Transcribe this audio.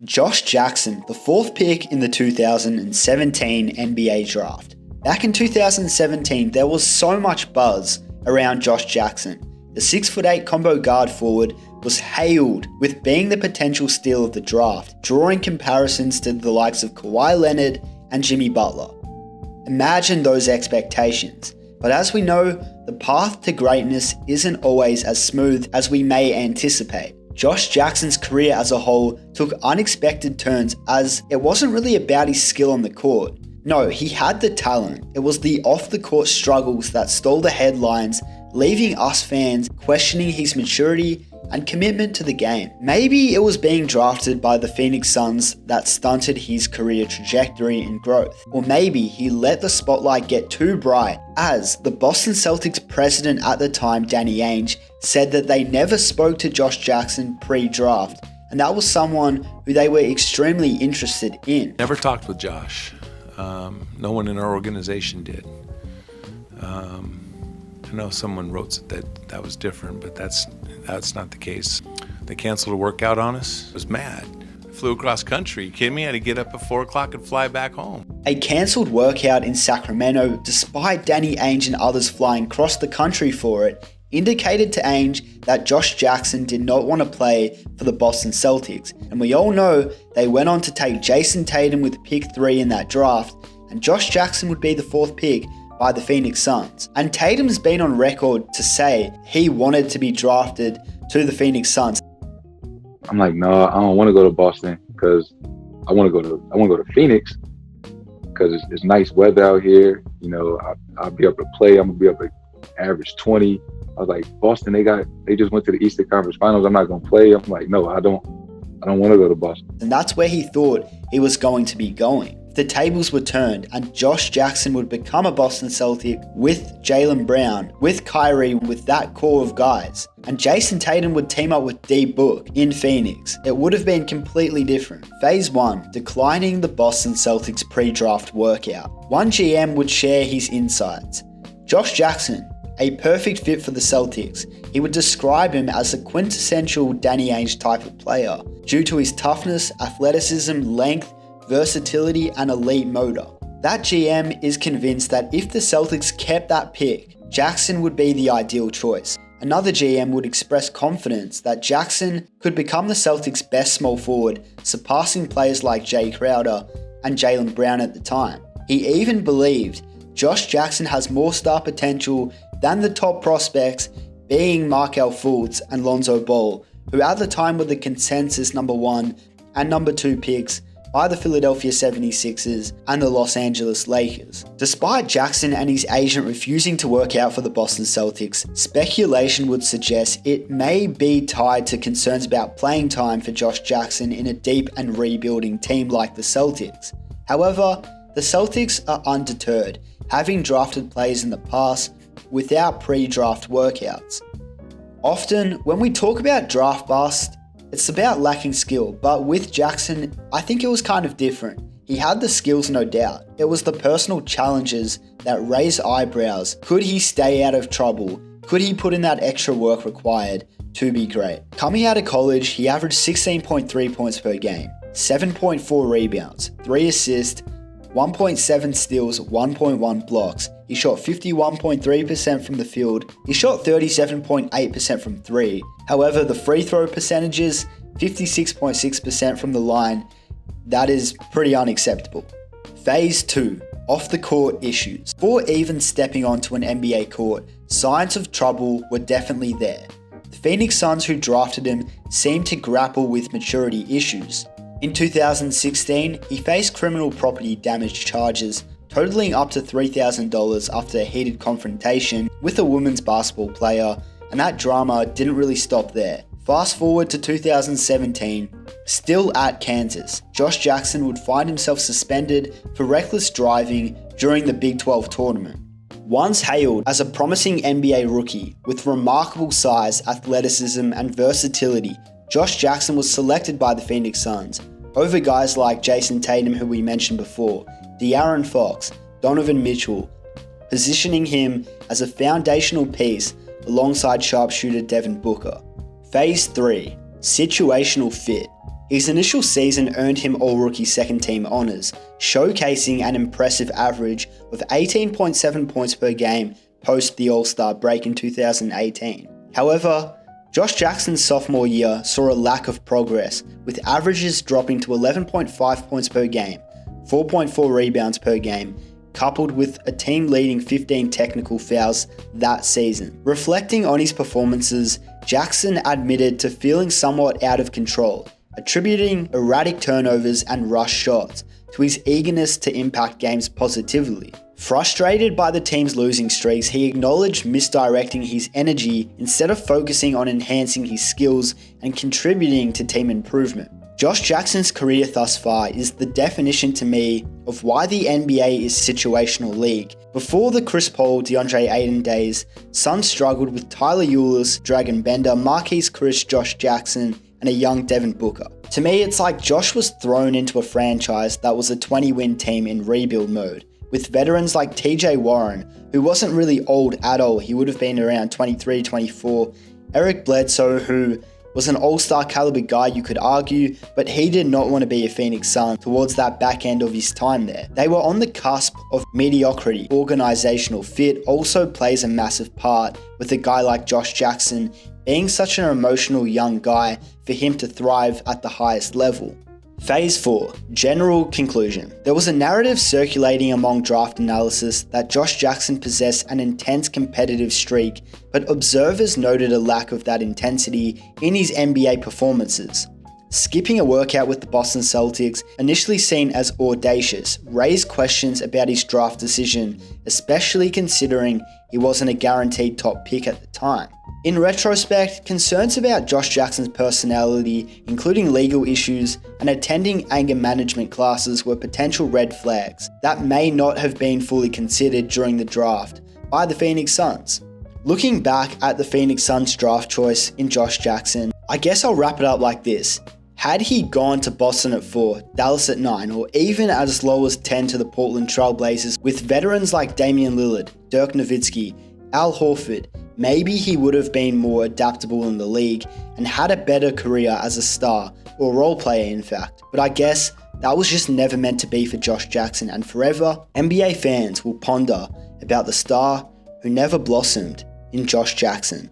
Josh Jackson, the fourth pick in the 2017 NBA draft. Back in 2017, there was so much buzz around Josh Jackson. The 6'8" combo guard forward was hailed with being the potential steal of the draft, drawing comparisons to the likes of Kawhi Leonard and Jimmy Butler. Imagine those expectations. But as we know, the path to greatness isn't always as smooth as we may anticipate. Josh Jackson's career as a whole took unexpected turns, as it wasn't really about his skill on the court. No, he had the talent. It was the off-the-court struggles that stole the headlines, leaving us fans questioning his maturity and commitment to the game. Maybe it was being drafted by the Phoenix Suns that stunted his career trajectory and growth. Or maybe he let the spotlight get too bright, as the Boston Celtics president at the time, Danny Ainge, said that they never spoke to Josh Jackson pre-draft, and that was someone who they were extremely interested in. Never talked with Josh. No one in our organization did. I know someone wrote that was different, but that's not the case. They canceled a workout on us. I was mad. I flew across country. You kidding me? I had to get up at 4 o'clock and fly back home. A cancelled workout in Sacramento, despite Danny Ainge and others flying across the country for it, indicated to Ainge that Josh Jackson did not want to play for the Boston Celtics. And we all know they went on to take Jason Tatum with pick 3 in that draft, and Josh Jackson would be the 4th pick by the Phoenix Suns. And Tatum's been on record to say he wanted to be drafted to the Phoenix Suns. I'm like, no, I don't want to go to Boston because I want to go to Phoenix because it's nice weather out here. You know, I'll be able to play. I'm gonna be able to average 20. I was like, Boston, they just went to the Eastern Conference Finals. I'm not gonna play. I'm like, no, I don't want to go to Boston. And that's where he thought he was going to be going. The tables were turned and Josh Jackson would become a Boston Celtic with Jaylen Brown, with Kyrie, with that core of guys. And Jason Tatum would team up with D Book in Phoenix. It would have been completely different. Phase 1, declining the Boston Celtics pre-draft workout. One GM would share his insights. Josh Jackson, a perfect fit for the Celtics. He would describe him as a quintessential Danny Ainge type of player due to his toughness, athleticism, length, versatility, and elite motor. That GM is convinced that if the Celtics kept that pick, Jackson would be the ideal choice. Another GM would express confidence that Jackson could become the Celtics' best small forward, surpassing players like Jay Crowder and Jaylen Brown at the time. He even believed Josh Jackson has more star potential than the top prospects, being Markelle Fultz and Lonzo Ball, who at the time were the consensus number 1 and number 2 picks by the Philadelphia 76ers and the Los Angeles Lakers. Despite Jackson and his agent refusing to work out for the Boston Celtics, speculation would suggest it may be tied to concerns about playing time for Josh Jackson in a deep and rebuilding team like the Celtics. However, the Celtics are undeterred, having drafted players in the past without pre-draft workouts. Often, when we talk about draft bust, it's about lacking skill, but with Jackson, I think it was kind of different. He had the skills, no doubt. It was the personal challenges that raised eyebrows. Could he stay out of trouble? Could he put in that extra work required to be great? Coming out of college, he averaged 16.3 points per game, 7.4 rebounds, 3 assists, 1.7 steals, 1.1 blocks. He shot 51.3% from the field. He shot 37.8% from 3. However, the free throw percentages, 56.6% from the line, that is pretty unacceptable. Phase 2, off the court issues. Before even stepping onto an NBA court, signs of trouble were definitely there. The Phoenix Suns who drafted him seemed to grapple with maturity issues. In 2016, he faced criminal property damage charges totaling up to $3,000 after a heated confrontation with a women's basketball player, and that drama didn't really stop there. Fast forward to 2017, still at Kansas, Josh Jackson would find himself suspended for reckless driving during the Big 12 tournament. Once hailed as a promising NBA rookie with remarkable size, athleticism, and versatility, Josh Jackson was selected by the Phoenix Suns over guys like Jason Tatum, who we mentioned before, De'Aaron Fox, Donovan Mitchell, positioning him as a foundational piece alongside sharpshooter Devin Booker. Phase 3, situational fit. His initial season earned him All-Rookie second-team honours, showcasing an impressive average of 18.7 points per game post the All-Star break in 2018. However, Josh Jackson's sophomore year saw a lack of progress, with averages dropping to 11.5 points per game, 4.4 rebounds per game, coupled with a team-leading 15 technical fouls that season. Reflecting on his performances, Jackson admitted to feeling somewhat out of control, attributing erratic turnovers and rush shots to his eagerness to impact games positively. Frustrated by the team's losing streaks, he acknowledged misdirecting his energy instead of focusing on enhancing his skills and contributing to team improvement. Josh Jackson's career thus far is the definition to me of why the NBA is situational league. Before the Chris Paul, DeAndre Ayton days, Suns struggled with Tyler Ulis, Dragon Bender, Marquise Chris, Josh Jackson, and a young Devin Booker. To me, it's like Josh was thrown into a franchise that was a 20-win team in rebuild mode, with veterans like TJ Warren, who wasn't really old at all, he would have been around 23, 24, Eric Bledsoe, who was an all-star caliber guy you could argue, but he did not want to be a Phoenix Sun towards that back end of his time there. They were on the cusp of mediocrity. Organizational fit also plays a massive part, with a guy like Josh Jackson being such an emotional young guy for him to thrive at the highest level. Phase 4. General conclusion. There was a narrative circulating among draft analysis that Josh Jackson possessed an intense competitive streak, but observers noted a lack of that intensity in his NBA performances. Skipping a workout with the Boston Celtics, initially seen as audacious, raised questions about his draft decision, especially considering he wasn't a guaranteed top pick at the time. In retrospect, concerns about Josh Jackson's personality, including legal issues and attending anger management classes, were potential red flags that may not have been fully considered during the draft by the Phoenix Suns. Looking back at the Phoenix Suns draft choice in Josh Jackson, I guess I'll wrap it up like this. Had he gone to Boston at 4, Dallas at 9, or even as low as 10 to the Portland Trail Blazers with veterans like Damian Lillard, Dirk Nowitzki, Al Horford, maybe he would have been more adaptable in the league and had a better career as a star, or role player in fact. But I guess that was just never meant to be for Josh Jackson, and forever, NBA fans will ponder about the star who never blossomed in Josh Jackson.